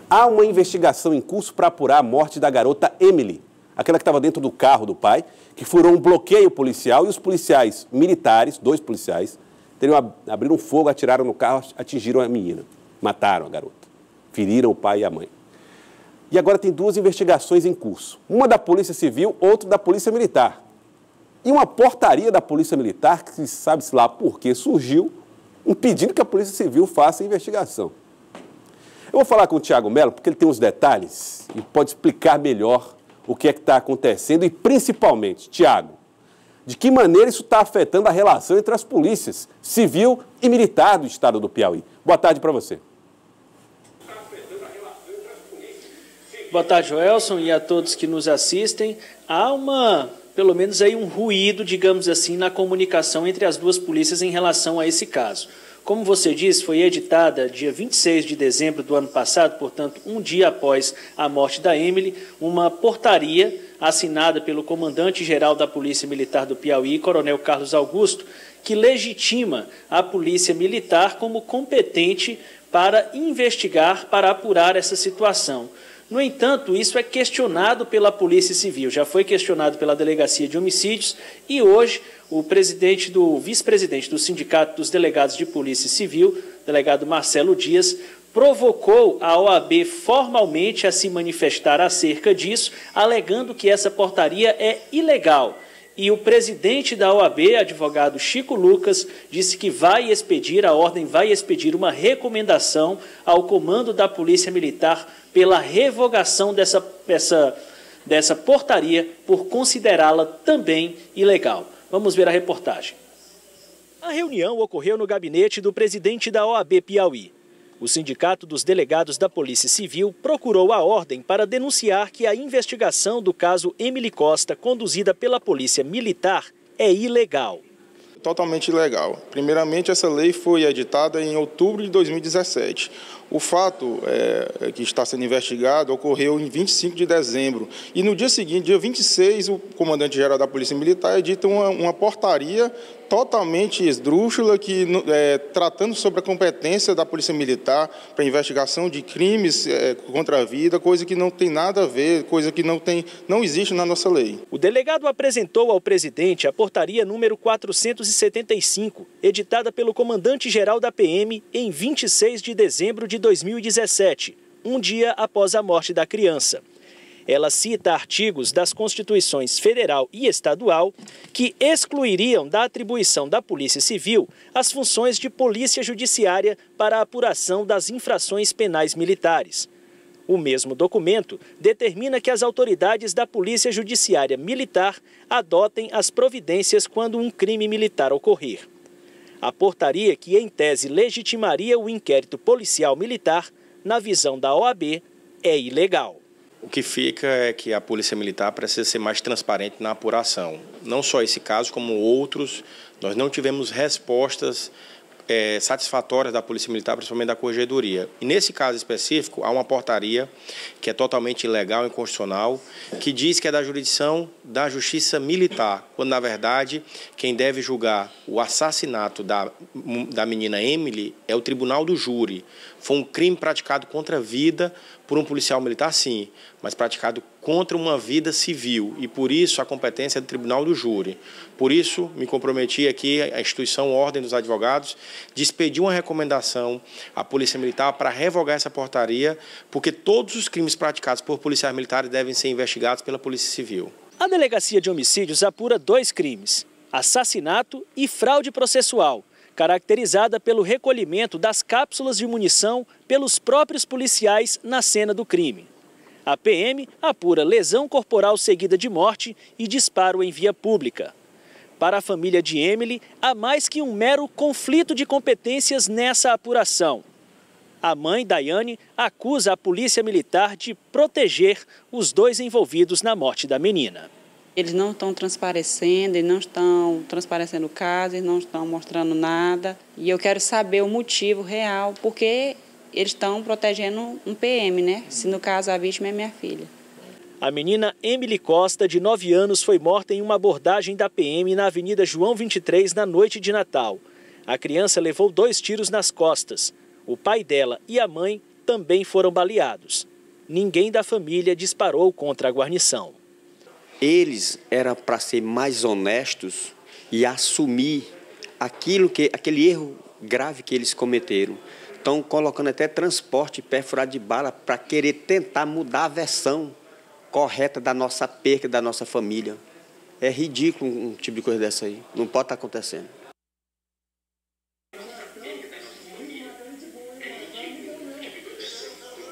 Há uma investigação em curso para apurar a morte da garota Emily, aquela que estava dentro do carro do pai, que furou um bloqueio policial e os policiais militares, 2 policiais, abriram fogo, atiraram no carro, atingiram a menina, mataram a garota, feriram o pai e a mãe. E agora tem 2 investigações em curso, uma da Polícia Civil, outra da Polícia Militar. E uma portaria da Polícia Militar, que sabe-se lá por que surgiu, impedindo que a Polícia Civil faça a investigação. Eu vou falar com o Thiago Mello, porque ele tem uns detalhes e pode explicar melhor o que é que está acontecendo e, principalmente, Thiago, de que maneira isso está afetando a relação entre as polícias civil e militar do estado do Piauí. Boa tarde para você. Boa tarde, Joelson, e a todos que nos assistem. Há pelo menos aí um ruído, digamos assim, na comunicação entre as 2 polícias em relação a esse caso. Como você disse, foi editada dia 26 de dezembro do ano passado, portanto, um dia após a morte da Emily, uma portaria assinada pelo comandante-geral da Polícia Militar do Piauí, Coronel Carlos Augusto, que legitima a Polícia Militar como competente para investigar, para apurar essa situação. No entanto, isso é questionado pela Polícia Civil, já foi questionado pela Delegacia de Homicídios e hoje o vice-presidente do Sindicato dos Delegados de Polícia Civil, delegado Marcelo Dias, provocou a OAB formalmente a se manifestar acerca disso, alegando que essa portaria é ilegal. E o presidente da OAB, advogado Chico Lucas, disse que a ordem vai expedir uma recomendação ao comando da Polícia Militar pela revogação dessa portaria por considerá-la também ilegal. Vamos ver a reportagem. A reunião ocorreu no gabinete do presidente da OAB Piauí. O Sindicato dos Delegados da Polícia Civil procurou a ordem para denunciar que a investigação do caso Emily Costa, conduzida pela Polícia Militar, é ilegal. Totalmente ilegal. Primeiramente, essa lei foi editada em outubro de 2017. O fato que está sendo investigado ocorreu em 25 de dezembro. E no dia seguinte, dia 26, o comandante-geral da Polícia Militar edita uma portaria totalmente esdrúxula, tratando sobre a competência da Polícia Militar para investigação de crimes contra a vida, coisa que não tem nada a ver, coisa que não existe na nossa lei. O delegado apresentou ao presidente a portaria número 475, editada pelo comandante-geral da PM em 26 de dezembro de 2017, um dia após a morte da criança. Ela cita artigos das Constituições Federal e Estadual que excluiriam da atribuição da Polícia Civil as funções de polícia judiciária para a apuração das infrações penais militares. O mesmo documento determina que as autoridades da Polícia Judiciária Militar adotem as providências quando um crime militar ocorrer. A portaria, que em tese legitimaria o inquérito policial militar, na visão da OAB, é ilegal. O que fica é que a Polícia Militar precisa ser mais transparente na apuração. Não só esse caso, como outros, nós não tivemos respostas satisfatórias da Polícia Militar, principalmente da Corregedoria. E nesse caso específico, há uma portaria que é totalmente ilegal e inconstitucional, que diz que é da jurisdição da Justiça Militar, quando, na verdade, quem deve julgar o assassinato da menina Emily é o Tribunal do Júri. Foi um crime praticado contra a vida por um policial militar, sim, mas praticado contra uma vida civil, e por isso a competência é do Tribunal do Júri. Por isso, me comprometi aqui, a instituição Ordem dos Advogados, de expedir uma recomendação à Polícia Militar para revogar essa portaria, porque todos os crimes praticados por policiais militares devem ser investigados pela Polícia Civil. A Delegacia de Homicídios apura 2 crimes, assassinato e fraude processual, caracterizada pelo recolhimento das cápsulas de munição pelos próprios policiais na cena do crime. A PM apura lesão corporal seguida de morte e disparo em via pública. Para a família de Emily, há mais que um mero conflito de competências nessa apuração. A mãe, Daiane, acusa a Polícia Militar de proteger os 2 envolvidos na morte da menina. Eles não estão transparecendo, eles não estão transparecendo o caso, eles não estão mostrando nada. E eu quero saber o motivo real, porque eles estão protegendo um PM, né? Se no caso a vítima é minha filha. A menina Emily Costa, de 9 anos, foi morta em uma abordagem da PM na Avenida João 23 na noite de Natal. A criança levou 2 tiros nas costas. O pai dela e a mãe também foram baleados. Ninguém da família disparou contra a guarnição. Eles eram para ser mais honestos e assumir aquele erro grave que eles cometeram. Estão colocando até transporte perfurado de bala para querer tentar mudar a versão correta da nossa perca, da nossa família. É ridículo um tipo de coisa dessa aí. Não pode estar acontecendo.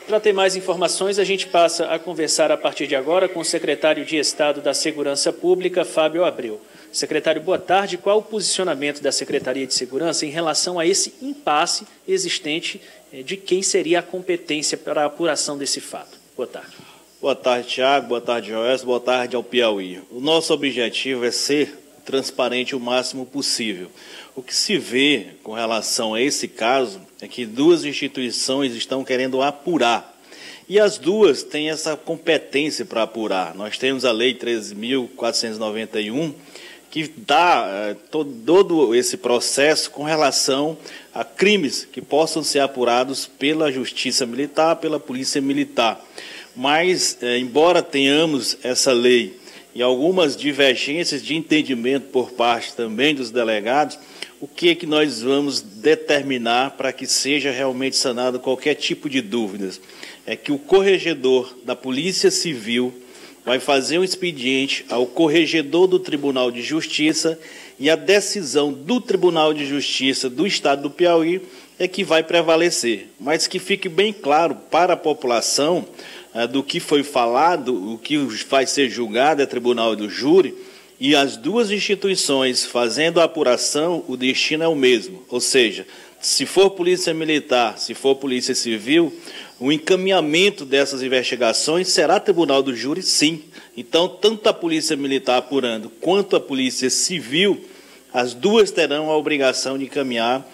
Para ter mais informações, a gente passa a conversar a partir de agora com o secretário de Estado da Segurança Pública, Fábio Abreu. Secretário, boa tarde. Qual o posicionamento da Secretaria de Segurança em relação a esse impasse existente de quem seria a competência para a apuração desse fato? Boa tarde. Boa tarde, Tiago. Boa tarde, Joelson. Boa tarde ao Piauí. O nosso objetivo é ser transparente o máximo possível. O que se vê com relação a esse caso é que duas instituições estão querendo apurar. E as duas têm essa competência para apurar. Nós temos a Lei 13.491, que dá todo esse processo com relação a crimes que possam ser apurados pela Justiça Militar, pela Polícia Militar. Mas, embora tenhamos essa lei e algumas divergências de entendimento por parte também dos delegados, o que é que nós vamos determinar para que seja realmente sanado qualquer tipo de dúvidas? É que o corregedor da Polícia Civil vai fazer um expediente ao corregedor do Tribunal de Justiça e a decisão do Tribunal de Justiça do Estado do Piauí é que vai prevalecer. Mas que fique bem claro para a população do que foi falado, o que vai ser julgado é tribunal do júri, e as duas instituições fazendo a apuração, o destino é o mesmo. Ou seja, se for Polícia Militar, se for Polícia Civil, o encaminhamento dessas investigações será tribunal do júri, sim. Então, tanto a Polícia Militar apurando quanto a Polícia Civil, as duas terão a obrigação de encaminhar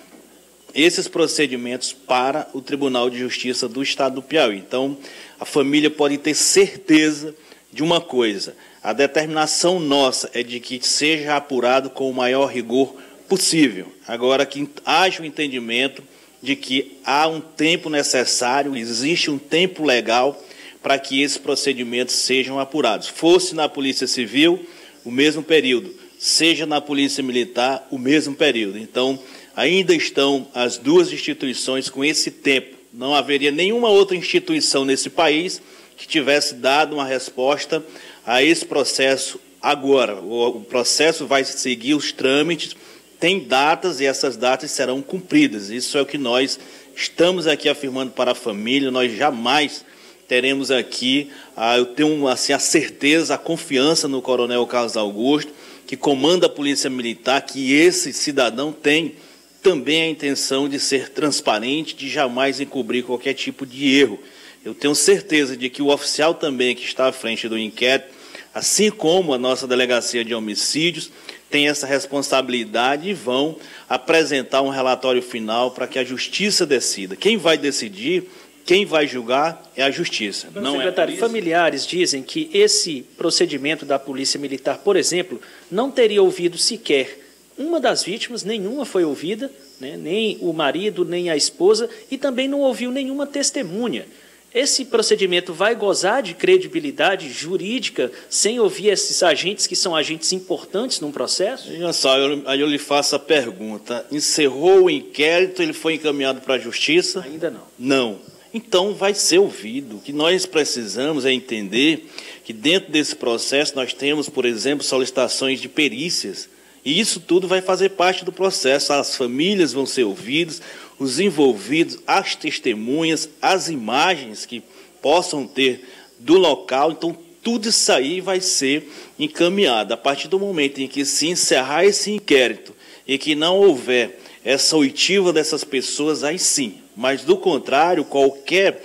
esses procedimentos para o Tribunal de Justiça do Estado do Piauí. Então, a família pode ter certeza de uma coisa: a determinação nossa é de que seja apurado com o maior rigor possível. Agora, que haja o entendimento de que há um tempo necessário, existe um tempo legal para que esses procedimentos sejam apurados. Fosse na Polícia Civil, o mesmo período, seja na Polícia Militar, o mesmo período. Então, ainda estão as duas instituições com esse tempo. Não haveria nenhuma outra instituição nesse país que tivesse dado uma resposta a esse processo agora. O processo vai seguir os trâmites, tem datas e essas datas serão cumpridas. Isso é o que nós estamos aqui afirmando para a família. Nós jamais teremos aqui, eu tenho assim, a certeza, a confiança no Coronel Carlos Augusto, que comanda a Polícia Militar, que esse cidadão tem também a intenção de ser transparente, de jamais encobrir qualquer tipo de erro. Eu tenho certeza de que o oficial também que está à frente do inquérito, assim como a nossa Delegacia de Homicídios, tem essa responsabilidade e vão apresentar um relatório final para que a Justiça decida. Quem vai decidir, quem vai julgar é a Justiça. Não, secretário, familiares dizem que esse procedimento da Polícia Militar, por exemplo, não teria ouvido sequer uma das vítimas, nenhuma foi ouvida, né, nem o marido, nem a esposa, e também não ouviu nenhuma testemunha. Esse procedimento vai gozar de credibilidade jurídica sem ouvir esses agentes que são agentes importantes num processo? Olha só, aí eu lhe faço a pergunta. Encerrou o inquérito, ele foi encaminhado para a Justiça? Ainda não. Não. Então vai ser ouvido. O que nós precisamos é entender que dentro desse processo nós temos, por exemplo, solicitações de perícias. E isso tudo vai fazer parte do processo. As famílias vão ser ouvidas, os envolvidos, as testemunhas, as imagens que possam ter do local. Então, tudo isso aí vai ser encaminhado. A partir do momento em que se encerrar esse inquérito e que não houver essa oitiva dessas pessoas, aí sim. Mas, do contrário, qualquer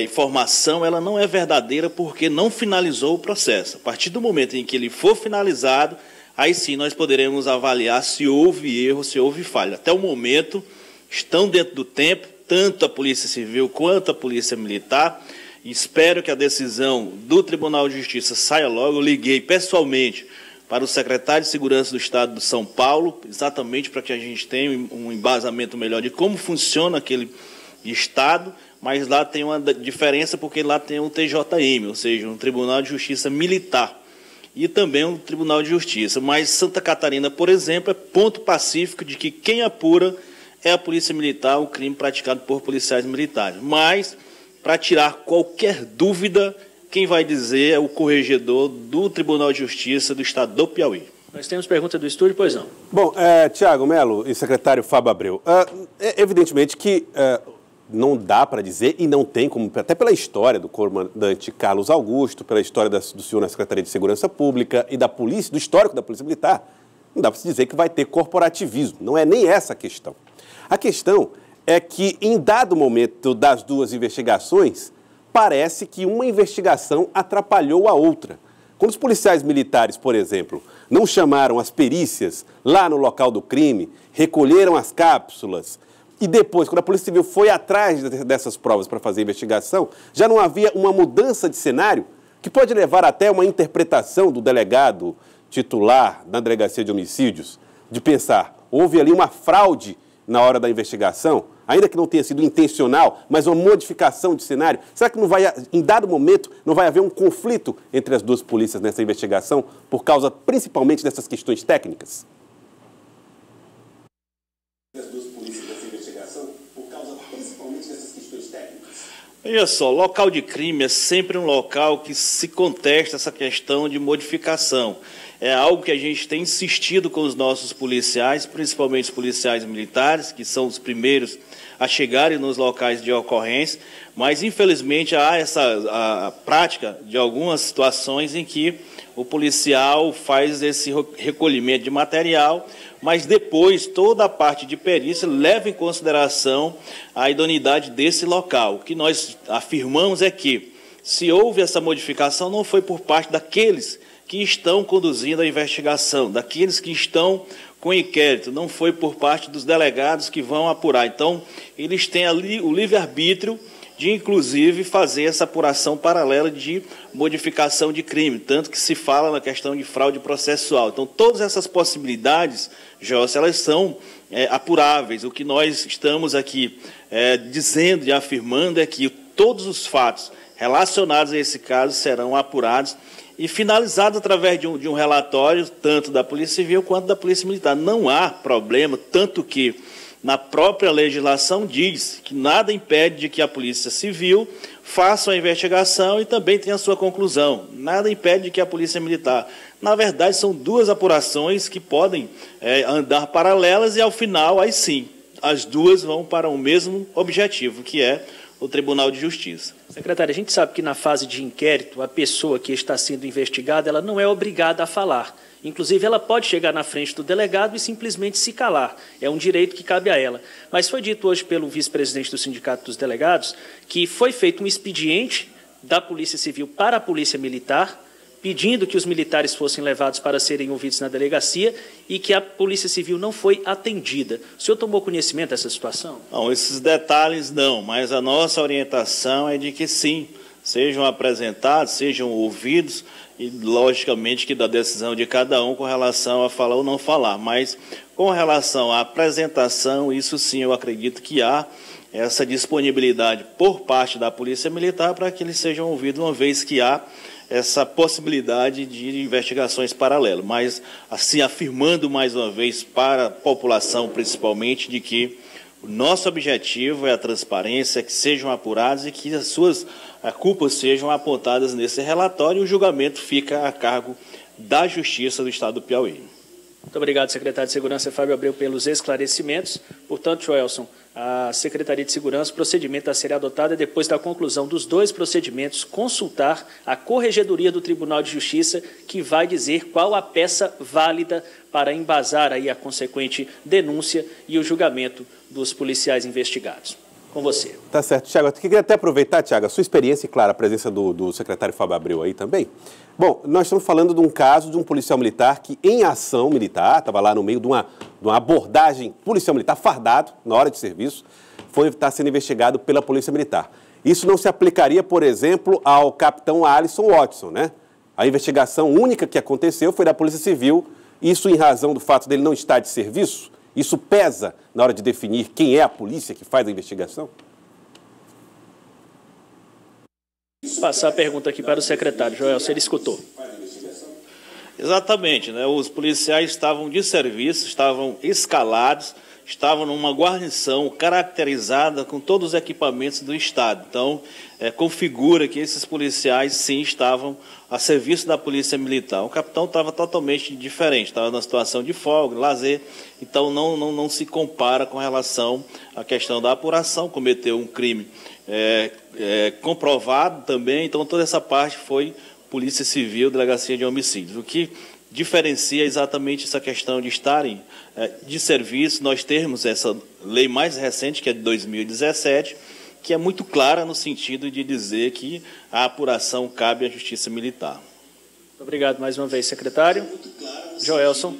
informação ela não é verdadeira porque não finalizou o processo. A partir do momento em que ele for finalizado, aí sim nós poderemos avaliar se houve erro, se houve falha. Até o momento, estão dentro do tempo, tanto a Polícia Civil quanto a Polícia Militar. Espero que a decisão do Tribunal de Justiça saia logo. Eu liguei pessoalmente para o secretário de Segurança do Estado de São Paulo, exatamente para que a gente tenha um embasamento melhor de como funciona aquele Estado, mas lá tem uma diferença porque lá tem um TJM, ou seja, um Tribunal de Justiça Militar, e também um Tribunal de Justiça. Mas Santa Catarina, por exemplo, é ponto pacífico de que quem apura é a Polícia Militar, o crime praticado por policiais militares. Mas, para tirar qualquer dúvida, quem vai dizer é o corregedor do Tribunal de Justiça do Estado do Piauí. Nós temos pergunta do estúdio, pois não? Bom, Tiago Melo e secretário Fábio Abreu, evidentemente que não dá para dizer e não tem como, até pela história do comandante Carlos Augusto, pela história do senhor na Secretaria de Segurança Pública e da polícia, do histórico da Polícia Militar, não dá para se dizer que vai ter corporativismo. Não é nem essa a questão. A questão é que, em dado momento das duas investigações, parece que uma investigação atrapalhou a outra. Quando os policiais militares, por exemplo, não chamaram as perícias lá no local do crime, recolheram as cápsulas e depois, quando a Polícia Civil foi atrás dessas provas para fazer a investigação, já não havia uma mudança de cenário que pode levar até uma interpretação do delegado titular da Delegacia de Homicídios de pensar, houve ali uma fraude na hora da investigação, ainda que não tenha sido intencional, mas uma modificação de cenário? Será que não vai, em dado momento, não vai haver um conflito entre as duas polícias nessa investigação, por causa principalmente dessas questões técnicas? Veja só, local de crime é sempre um local que se contesta essa questão de modificação. É algo que a gente tem insistido com os nossos policiais, principalmente os policiais militares, que são os primeiros a chegarem nos locais de ocorrência, mas infelizmente há a prática de algumas situações em que o policial faz esse recolhimento de material, mas depois toda a parte de perícia leva em consideração a idoneidade desse local. O que nós afirmamos é que, se houve essa modificação, não foi por parte daqueles que estão conduzindo a investigação, daqueles que estão com inquérito, não foi por parte dos delegados que vão apurar. Então, eles têm ali o livre-arbítrio de, inclusive, fazer essa apuração paralela de modificação de crime, tanto que se fala na questão de fraude processual. Então, todas essas possibilidades, José, elas são apuráveis. O que nós estamos aqui dizendo e afirmando é que todos os fatos relacionados a esse caso serão apurados e finalizados através de um relatório, tanto da Polícia Civil quanto da Polícia Militar. Não há problema, tanto que na própria legislação diz que nada impede de que a Polícia Civil faça a investigação e também tenha a sua conclusão. Nada impede de que a Polícia Militar. Na verdade, são duas apurações que podem andar paralelas e, ao final, aí sim, as duas vão para o mesmo objetivo, que é o Tribunal de Justiça. Secretário, a gente sabe que na fase de inquérito, a pessoa que está sendo investigada, ela não é obrigada a falar. Inclusive, ela pode chegar na frente do delegado e simplesmente se calar. É um direito que cabe a ela. Mas foi dito hoje pelo vice-presidente do Sindicato dos Delegados que foi feito um expediente da Polícia Civil para a Polícia Militar, pedindo que os militares fossem levados para serem ouvidos na delegacia e que a Polícia Civil não foi atendida. O senhor tomou conhecimento dessa situação? Não, esses detalhes não, mas a nossa orientação é de que sim, sejam apresentados, sejam ouvidos, e logicamente que da decisão de cada um com relação a falar ou não falar, mas com relação à apresentação, isso sim eu acredito que há essa disponibilidade por parte da Polícia Militar para que eles sejam ouvidos, uma vez que há essa possibilidade de investigações paralelas, mas assim afirmando mais uma vez para a população principalmente de que o nosso objetivo é a transparência, que sejam apurados e que as suas culpas sejam apontadas nesse relatório e o julgamento fica a cargo da Justiça do Estado do Piauí. Muito obrigado, secretário de Segurança Fábio Abreu, pelos esclarecimentos. Portanto, Joelson, a Secretaria de Segurança, o procedimento a ser adotado é, depois da conclusão dos dois procedimentos, consultar a Corregedoria do Tribunal de Justiça, que vai dizer qual a peça válida para embasar aí a consequente denúncia e o julgamento dos policiais investigados. Com você. Tá certo. Tiago, eu queria até aproveitar, Tiago, a sua experiência e, claro, a presença do secretário Fábio Abreu aí também. Bom, nós estamos falando de um caso de um policial militar que, em ação militar, estava lá no meio de uma abordagem policial militar fardado, na hora de serviço, está sendo investigado pela Polícia Militar. Isso não se aplicaria, por exemplo, ao capitão Alisson Watson, né? A investigação única que aconteceu foi da Polícia Civil, isso em razão do fato dele não estar de serviço. Isso pesa na hora de definir quem é a polícia que faz a investigação? Passar a pergunta aqui para o secretário. Joel, se ele escutou. Exatamente, né? Os policiais estavam de serviço, estavam escalados, estavam numa guarnição caracterizada com todos os equipamentos do Estado. Então, configura que esses policiais, sim, estavam a serviço da Polícia Militar. O capitão estava totalmente diferente, estava numa situação de folga, lazer, então não se compara com relação à questão da apuração, cometeu um crime comprovado também, então toda essa parte foi Polícia Civil, Delegacia de Homicídios. O que diferencia exatamente essa questão de estarem de serviço, nós temos essa lei mais recente, que é de 2017, que é muito clara no sentido de dizer que a apuração cabe à Justiça Militar. Obrigado mais uma vez, secretário. Joelson.